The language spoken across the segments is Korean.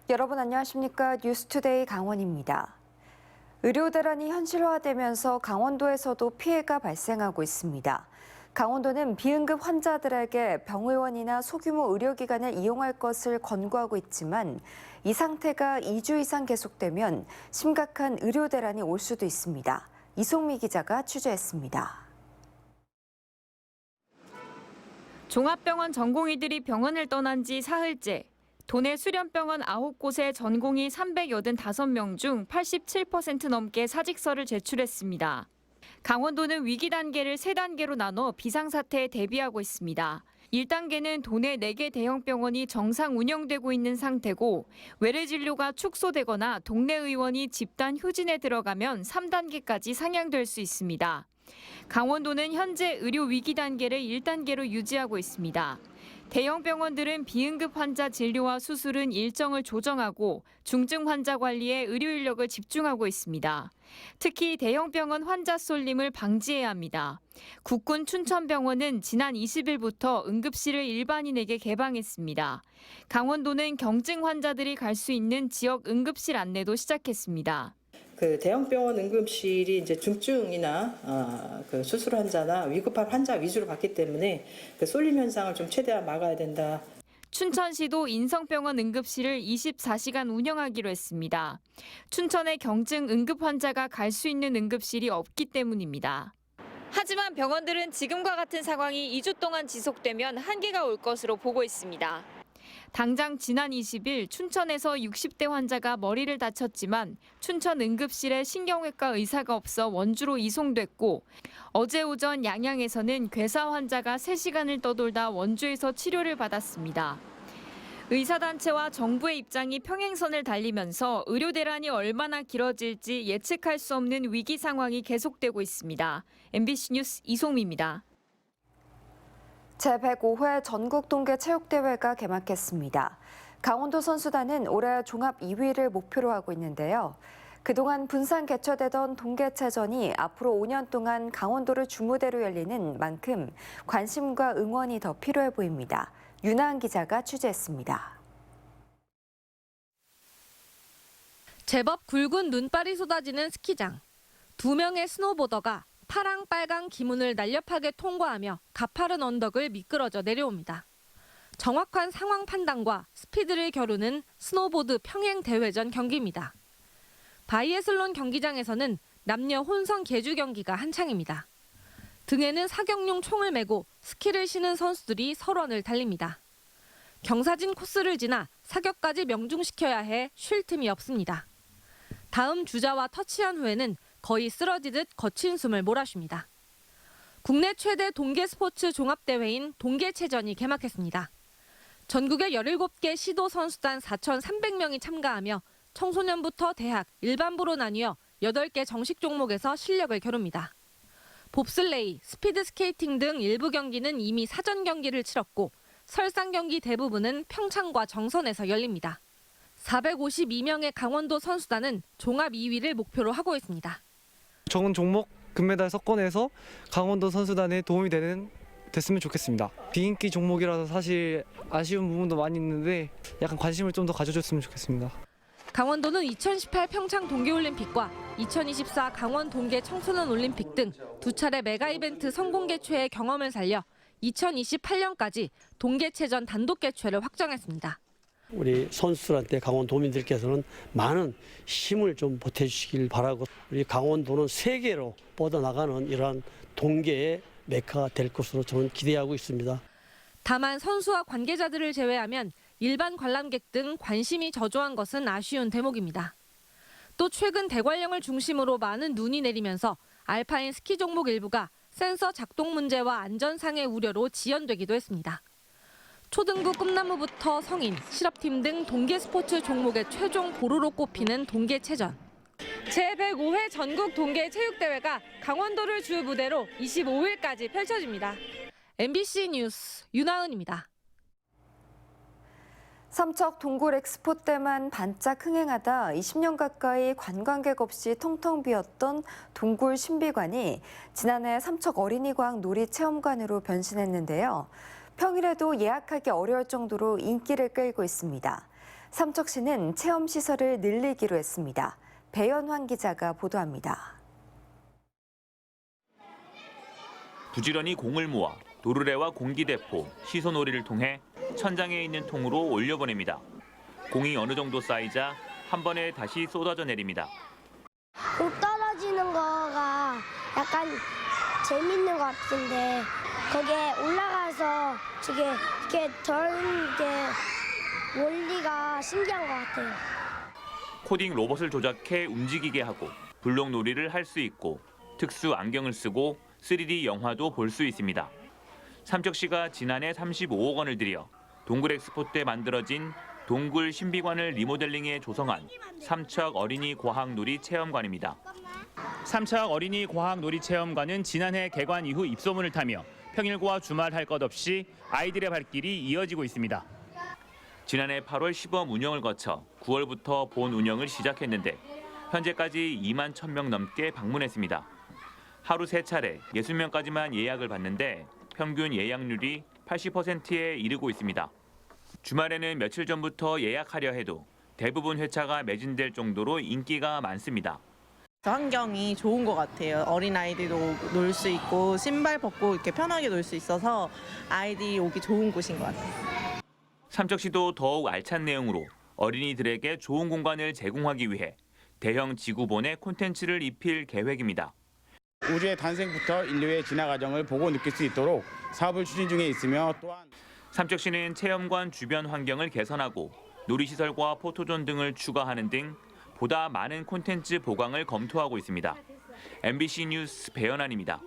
여러분 안녕하십니까? 뉴스투데이 강원입니다. 의료 대란이 현실화되면서 강원도에서도 피해가 발생하고 있습니다. 강원도는 비응급 환자들에게 병의원이나 소규모 의료기관을 이용할 것을 권고하고 있지만 이 상태가 2주 이상 계속되면 심각한 의료 대란이 올 수도 있습니다. 이송미 기자가 취재했습니다. 종합병원 전공의들이 병원을 떠난 지 사흘째. 도내 수련병원 9곳의 전공의 385명 중 87% 넘게 사직서를 제출했습니다. 강원도는 위기 단계를 3단계로 나눠 비상사태에 대비하고 있습니다. 1단계는 도내 4개 대형 병원이 정상 운영되고 있는 상태고 외래 진료가 축소되거나 동네 의원이 집단 휴진에 들어가면 3단계까지 상향될 수 있습니다. 강원도는 현재 의료 위기 단계를 1단계로 유지하고 있습니다. 대형 병원들은 비응급 환자 진료와 수술은 일정을 조정하고 중증 환자 관리에 의료 인력을 집중하고 있습니다. 특히 대형 병원 환자 쏠림을 방지해야 합니다. 국군 춘천병원은 지난 20일부터 응급실을 일반인에게 개방했습니다. 강원도는 경증 환자들이 갈 수 있는 지역 응급실 안내도 시작했습니다. 대형병원 응급실이 이제 중증이나 수술 환자나 위급한 환자 위주로 받기 때문에 쏠림 현상을 좀 최대한 막아야 된다. 춘천시도 인성병원 응급실을 24시간 운영하기로 했습니다. 춘천의 경증 응급 환자가 갈 수 있는 응급실이 없기 때문입니다. 하지만 병원들은 지금과 같은 상황이 2주 동안 지속되면 한계가 올 것으로 보고 있습니다. 당장 지난 20일 춘천에서 60대 환자가 머리를 다쳤지만 춘천 응급실에 신경외과 의사가 없어 원주로 이송됐고 어제 오전 양양에서는 괴사 환자가 3시간을 떠돌다 원주에서 치료를 받았습니다. 의사단체와 정부의 입장이 평행선을 달리면서 의료 대란이 얼마나 길어질지 예측할 수 없는 위기 상황이 계속되고 있습니다. MBC 뉴스 이송미입니다. 제105회 전국동계체육대회가 개막했습니다. 강원도 선수단은 올해 종합 2위를 목표로 하고 있는데요. 그동안 분산 개최되던 동계체전이 앞으로 5년 동안 강원도를 주무대로 열리는 만큼 관심과 응원이 더 필요해 보입니다. 윤하은 기자가 취재했습니다. 제법 굵은 눈발이 쏟아지는 스키장. 2명의 스노보더가 파랑 빨강 기문을 날렵하게 통과하며 가파른 언덕을 미끄러져 내려옵니다. 정확한 상황 판단과 스피드를 겨루는 스노보드 평행 대회전 경기입니다. 바이애슬론 경기장에서는 남녀 혼성 계주 경기가 한창입니다. 등에는 사격용 총을 메고 스키를 신은 선수들이 설원을 달립니다. 경사진 코스를 지나 사격까지 명중시켜야 해 쉴 틈이 없습니다. 다음 주자와 터치한 후에는 거의 쓰러지듯 거친 숨을 몰아쉽니다. 국내 최대 동계 스포츠 종합대회인 동계체전이 개막했습니다. 전국의 17개 시도 선수단 4,300명이 참가하며 청소년부터 대학, 일반부로 나뉘어 8개 정식 종목에서 실력을 겨룹니다. 봅슬레이, 스피드 스케이팅 등 일부 경기는 이미 사전 경기를 치렀고 설상 경기 대부분은 평창과 정선에서 열립니다. 452명의 강원도 선수단은 종합 2위를 목표로 하고 있습니다. 적은 종목 금메달 석권에서 강원도 선수단에 도움이 됐으면 좋겠습니다. 비인기 종목이라서 사실 아쉬운 부분도 많이 있는데 약간 관심을 좀 더 가져줬으면 좋겠습니다. 강원도는 2018 평창 동계올림픽과 2024 강원 동계 청소년 올림픽 등 2차례 메가 이벤트 성공 개최의 경험을 살려 2028년까지 동계체전 단독 개최를 확정했습니다. 우리 선수들한테 강원도민들께서는 많은 힘을 좀 보태주시길 바라고 우리 강원도는 세계로 뻗어나가는 이러한 동계의 메카가 될 것으로 저는 기대하고 있습니다. 다만 선수와 관계자들을 제외하면 일반 관람객 등 관심이 저조한 것은 아쉬운 대목입니다. 또 최근 대관령을 중심으로 많은 눈이 내리면서 알파인 스키 종목 일부가 센서 작동 문제와 안전상의 우려로 지연되기도 했습니다. 초등부 꿈나무부터 성인, 실업팀 등 동계 스포츠 종목의 최종 보루로 꼽히는 동계체전. 제105회 전국 동계체육대회가 강원도를 주 무대로 25일까지 펼쳐집니다. MBC 뉴스 윤하은입니다. 삼척 동굴 엑스포 때만 반짝 흥행하다 20년 가까이 관광객 없이 텅텅 비었던 동굴 신비관이 지난해 삼척 어린이과학 놀이체험관으로 변신했는데요. 평일에도 예약하기 어려울 정도로 인기를 끌고 있습니다. 삼척시는 체험시설을 늘리기로 했습니다. 배연환 기자가 보도합니다. 부지런히 공을 모아 도르래와 공기대포, 시소놀이를 통해 천장에 있는 통으로 올려보냅니다. 공이 어느 정도 쌓이자 한 번에 다시 쏟아져 내립니다. 공 떨어지는 거가 약간 재밌는 것 같은데 거기에 올라가서 이게 원리가 신기한 것 같아요. 코딩 로봇을 조작해 움직이게 하고 블록놀이를 할 수 있고 특수 안경을 쓰고 3D 영화도 볼 수 있습니다. 삼척시가 지난해 35억 원을 들여 동굴엑스포 때 만들어진 동굴 신비관을 리모델링해 조성한 삼척 어린이 과학놀이 체험관입니다. 삼척 어린이 과학놀이 체험관은 지난해 개관 이후 입소문을 타며 평일과 주말 할 것 없이 아이들의 발길이 이어지고 있습니다. 지난해 8월 시범 운영을 거쳐 9월부터 본 운영을 시작했는데 현재까지 2만 1,000명 넘게 방문했습니다. 하루 3차례 60명까지만 예약을 받는데 평균 예약률이 80%에 이르고 있습니다. 주말에는 며칠 전부터 예약하려 해도 대부분 회차가 매진될 정도로 인기가 많습니다. 환경이 좋은 것 같아요. 어린아이들도 놀 수 있고 신발 벗고 이렇게 편하게 놀 수 있어서 아이들이 오기 좋은 곳인 것 같아요. 삼척시도 더욱 알찬 내용으로 어린이들에게 좋은 공간을 제공하기 위해 대형 지구본에 콘텐츠를 입힐 계획입니다. 우주의 탄생부터 인류의 진화 과정을 보고 느낄 수 있도록 사업을 추진 중에 있으며 또한 삼척시는 체험관 주변 환경을 개선하고 놀이시설과 포토존 등을 추가하는 등 보다 많은 콘텐츠 보강을 검토하고 있습니다. MBC 뉴스 배연환입니다.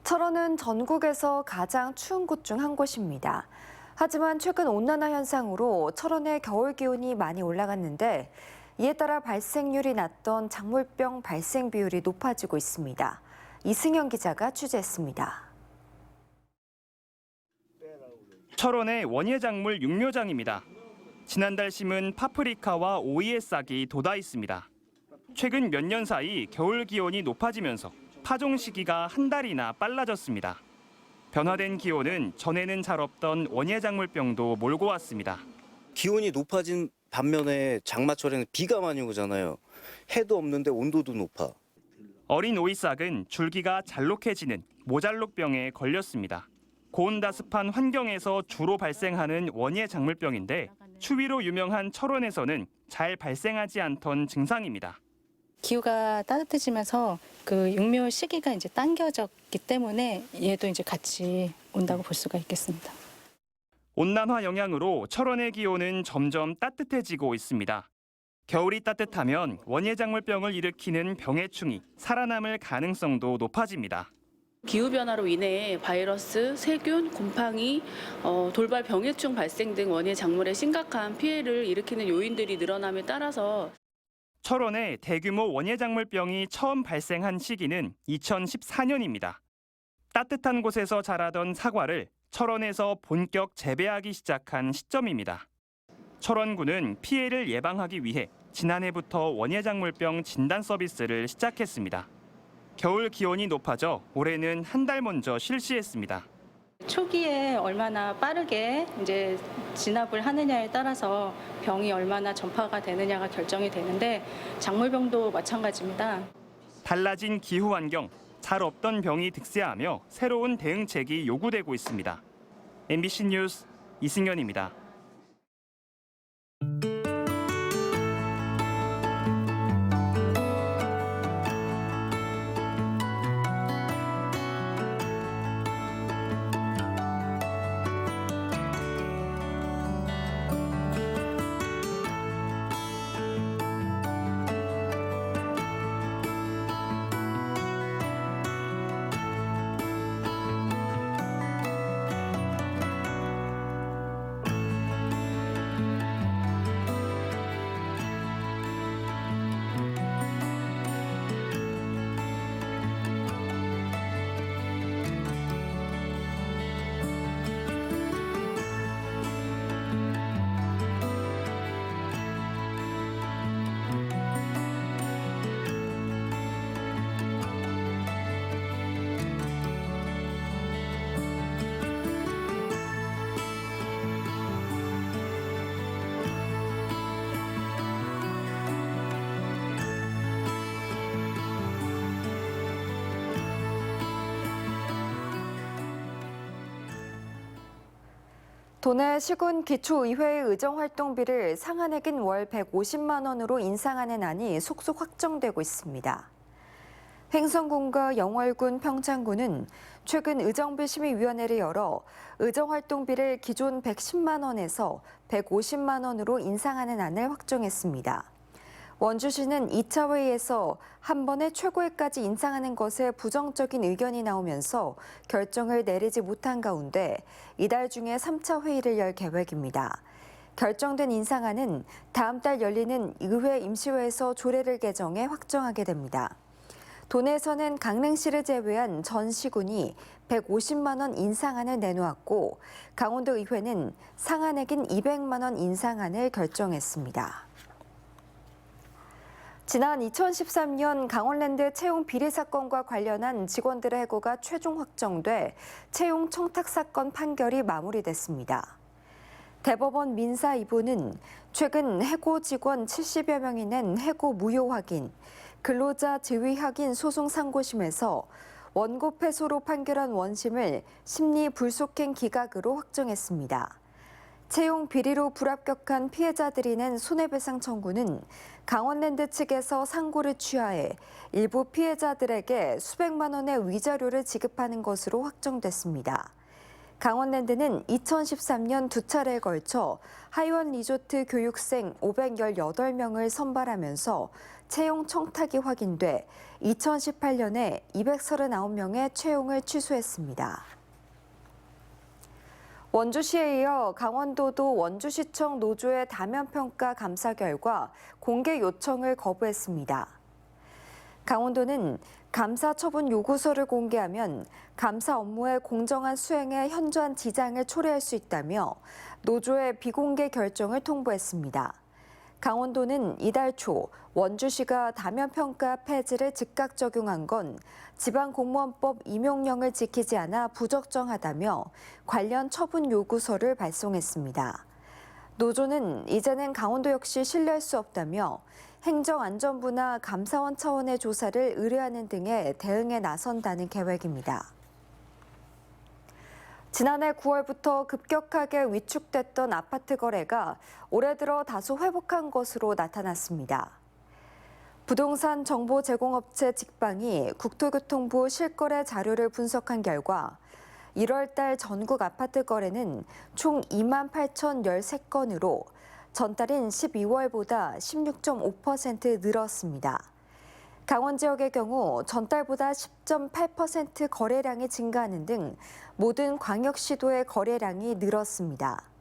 철원은 전국에서 가장 추운 곳 중 한 곳입니다. 하지만 최근 온난화 현상으로 철원의 겨울 기온이 많이 올라갔는데 이에 따라 발생률이 낮던 작물병 발생 비율이 높아지고 있습니다. 이승현 기자가 취재했습니다. 철원의 원예작물 육묘장입니다. 지난달 심은 파프리카와 오이의 싹이 돋아 있습니다. 최근 몇 년 사이 겨울 기온이 높아지면서 파종 시기가 한 달이나 빨라졌습니다. 변화된 기온은 전에는 잘 없던 원예작물병도 몰고 왔습니다. 기온이 높아진 반면에 장마철에는 비가 많이 오잖아요. 해도 없는데 온도도 높아. 어린 오이싹은 줄기가 잘록해지는 모잘록병에 걸렸습니다. 고온다습한 환경에서 주로 발생하는 원예작물병인데 추위로 유명한 철원에서는 잘 발생하지 않던 증상입니다. 기후가 따뜻해지면서 그 육묘 시기가 이제 당겨졌기 때문에 얘도 이제 같이 온다고 볼 수가 있겠습니다. 온난화 영향으로 철원의 기온은 점점 따뜻해지고 있습니다. 겨울이 따뜻하면 원예작물병을 일으키는 병해충이 살아남을 가능성도 높아집니다. 기후변화로 인해 바이러스, 세균, 곰팡이, 돌발 병해충 발생 등 원예작물에 심각한 피해를 일으키는 요인들이 늘어남에 따라서 철원에 대규모 원예작물병이 처음 발생한 시기는 2014년입니다. 따뜻한 곳에서 자라던 사과를 철원에서 본격 재배하기 시작한 시점입니다. 철원군은 피해를 예방하기 위해 지난해부터 원예작물병 진단 서비스를 시작했습니다. 겨울 기온이 높아져 올해는 한 달 먼저 실시했습니다. 초기에 얼마나 빠르게 이제 진압을 하느냐에 따라서 병이 얼마나 전파가 되느냐가 결정이 되는데 작물병도 마찬가지입니다. 달라진 기후 환경, 잘 없던 병이 득세하며 새로운 대응책이 요구되고 있습니다. MBC 뉴스 이승현입니다. 도내 시군 기초의회의 의정활동비를 상한액인 월 150만 원으로 인상하는 안이 속속 확정되고 있습니다. 횡성군과 영월군, 평창군은 최근 의정비 심의위원회를 열어 의정활동비를 기존 110만 원에서 150만 원으로 인상하는 안을 확정했습니다. 원주시는 2차 회의에서 한 번에 최고액까지 인상하는 것에 부정적인 의견이 나오면서 결정을 내리지 못한 가운데 이달 중에 3차 회의를 열 계획입니다. 결정된 인상안은 다음 달 열리는 의회 임시회에서 조례를 개정해 확정하게 됩니다. 도내에서는 강릉시를 제외한 전 시군이 150만 원 인상안을 내놓았고 강원도 의회는 상한액인 200만 원 인상안을 결정했습니다. 지난 2013년 강원랜드 채용 비리 사건과 관련한 직원들의 해고가 최종 확정돼 채용 청탁 사건 판결이 마무리됐습니다. 대법원 민사 2부는 최근 해고 직원 70여 명이 낸 해고 무효 확인, 근로자 지위 확인 소송 상고심에서 원고 패소로 판결한 원심을 심리 불속행 기각으로 확정했습니다. 채용 비리로 불합격한 피해자들이 낸 손해배상 청구는 강원랜드 측에서 상고를 취하해 일부 피해자들에게 수백만 원의 위자료를 지급하는 것으로 확정됐습니다. 강원랜드는 2013년 두 차례에 걸쳐 하이원 리조트 교육생 518명을 선발하면서 채용 청탁이 확인돼 2018년에 239명의 채용을 취소했습니다. 원주시에 이어 강원도도 원주시청 노조의 다면평가 감사 결과 공개 요청을 거부했습니다. 강원도는 감사 처분 요구서를 공개하면 감사 업무의 공정한 수행에 현저한 지장을 초래할 수 있다며 노조의 비공개 결정을 통보했습니다. 강원도는 이달 초 원주시가 다면평가 폐지를 즉각 적용한 건 지방공무원법 임용령을 지키지 않아 부적정하다며 관련 처분 요구서를 발송했습니다. 노조는 이제는 강원도 역시 신뢰할 수 없다며 행정안전부나 감사원 차원의 조사를 의뢰하는 등의 대응에 나선다는 계획입니다. 지난해 9월부터 급격하게 위축됐던 아파트 거래가 올해 들어 다소 회복한 것으로 나타났습니다. 부동산 정보 제공업체 직방이 국토교통부 실거래 자료를 분석한 결과 1월 달 전국 아파트 거래는 총 28,013건으로 전달인 12월보다 16.5% 늘었습니다. 강원 지역의 경우 전달보다 10.8% 거래량이 증가하는 등 모든 광역시도의 거래량이 늘었습니다.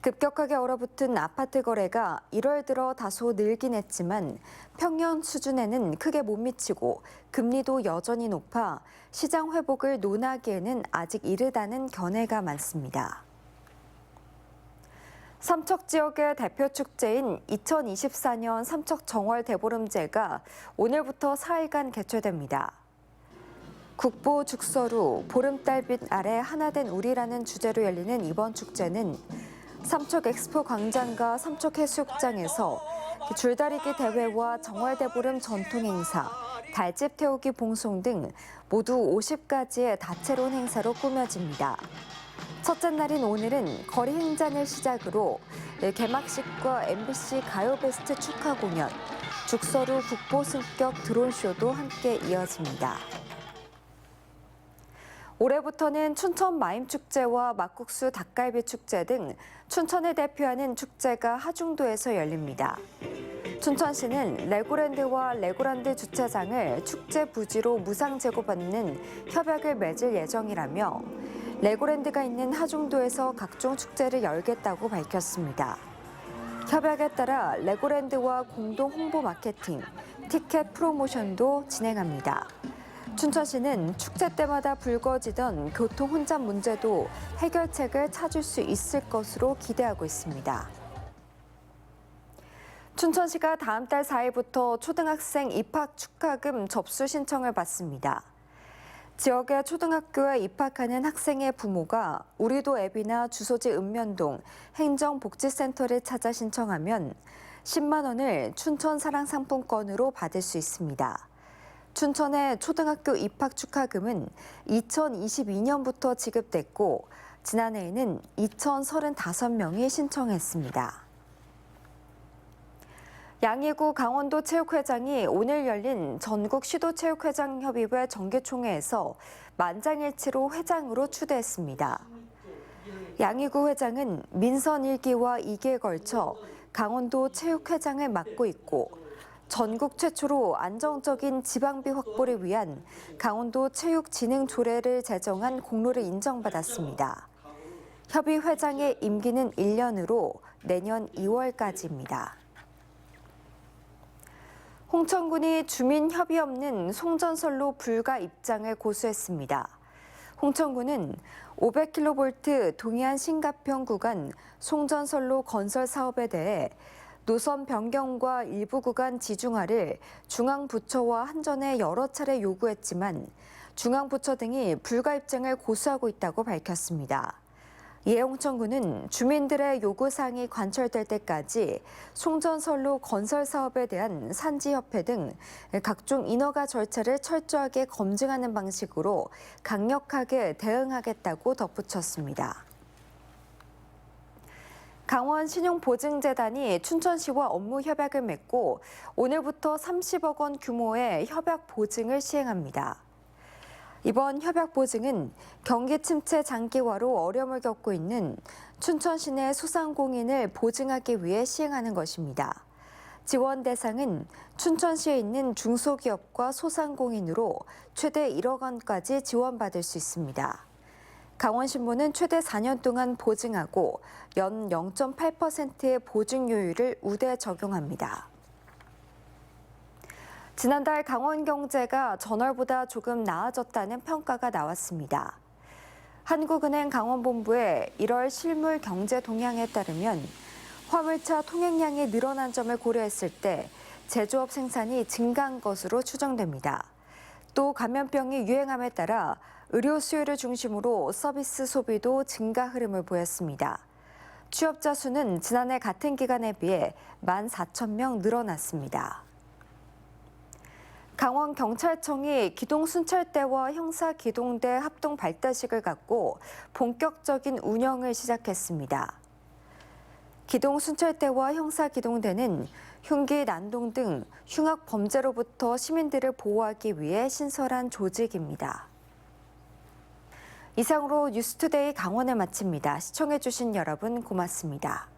급격하게 얼어붙은 아파트 거래가 1월 들어 다소 늘긴 했지만 평년 수준에는 크게 못 미치고 금리도 여전히 높아 시장 회복을 논하기에는 아직 이르다는 견해가 많습니다. 삼척 지역의 대표 축제인 2024년 삼척 정월 대보름제가 오늘부터 4일간 개최됩니다. 국보 죽서루 보름달빛 아래 하나된 우리라는 주제로 열리는 이번 축제는 삼척 엑스포 광장과 삼척 해수욕장에서 줄다리기 대회와 정월 대보름 전통 행사, 달집 태우기 봉송 등 모두 50가지의 다채로운 행사로 꾸며집니다. 첫째 날인 오늘은 거리 행진을 시작으로 개막식과 MBC 가요베스트 축하 공연, 죽서루 국보 승격 드론쇼도 함께 이어집니다. 올해부터는 춘천 마임축제와 막국수 닭갈비 축제 등 춘천을 대표하는 축제가 하중도에서 열립니다. 춘천시는 레고랜드와 레고랜드 주차장을 축제 부지로 무상 제공받는 협약을 맺을 예정이라며 레고랜드가 있는 하중도에서 각종 축제를 열겠다고 밝혔습니다. 협약에 따라 레고랜드와 공동 홍보 마케팅, 티켓 프로모션도 진행합니다. 춘천시는 축제 때마다 불거지던 교통 혼잡 문제도 해결책을 찾을 수 있을 것으로 기대하고 있습니다. 춘천시가 다음 달 4일부터 초등학생 입학 축하금 접수 신청을 받습니다. 지역의 초등학교에 입학하는 학생의 부모가 우리도 앱이나 주소지 읍면동 행정복지센터를 찾아 신청하면 10만 원을 춘천 사랑 상품권으로 받을 수 있습니다. 춘천의 초등학교 입학 축하금은 2022년부터 지급됐고 지난해에는 2,035명이 신청했습니다. 양희구 강원도 체육회장이 오늘 열린 전국 시도체육회장협의회 정기총회에서 만장일치로 회장으로 추대했습니다. 양희구 회장은 민선 1기와 2기에 걸쳐 강원도 체육회장을 맡고 있고 전국 최초로 안정적인 지방비 확보를 위한 강원도 체육진흥조례를 제정한 공로를 인정받았습니다. 협의회장의 임기는 1년으로 내년 2월까지입니다. 홍천군이 주민 협의 없는 송전선로 불가 입장을 고수했습니다. 홍천군은 500kV 동해안 신가평 구간 송전선로 건설 사업에 대해 노선 변경과 일부 구간 지중화를 중앙부처와 한전에 여러 차례 요구했지만 중앙부처 등이 불가 입장을 고수하고 있다고 밝혔습니다. 이에 홍천군은 주민들의 요구사항이 관철될 때까지 송전선로 건설 사업에 대한 산지협회 등 각종 인허가 절차를 철저하게 검증하는 방식으로 강력하게 대응하겠다고 덧붙였습니다. 강원 신용보증재단이 춘천시와 업무 협약을 맺고 오늘부터 30억 원 규모의 협약 보증을 시행합니다. 이번 협약 보증은 경기 침체 장기화로 어려움을 겪고 있는 춘천 시내 소상공인을 보증하기 위해 시행하는 것입니다. 지원 대상은 춘천시에 있는 중소기업과 소상공인으로 최대 1억 원까지 지원받을 수 있습니다. 강원신보는 최대 4년 동안 보증하고 연 0.8%의 보증료율을 우대 적용합니다. 지난달 강원 경제가 전월보다 조금 나아졌다는 평가가 나왔습니다. 한국은행 강원본부의 1월 실물 경제 동향에 따르면 화물차 통행량이 늘어난 점을 고려했을 때 제조업 생산이 증가한 것으로 추정됩니다. 또 감염병이 유행함에 따라 의료 수요를 중심으로 서비스 소비도 증가 흐름을 보였습니다. 취업자 수는 지난해 같은 기간에 비해 14,000명 늘어났습니다. 강원경찰청이 기동순찰대와 형사기동대 합동 발대식을 갖고 본격적인 운영을 시작했습니다. 기동순찰대와 형사기동대는 흉기, 난동 등 흉악 범죄로부터 시민들을 보호하기 위해 신설한 조직입니다. 이상으로 뉴스투데이 강원을 마칩니다. 시청해주신 여러분 고맙습니다.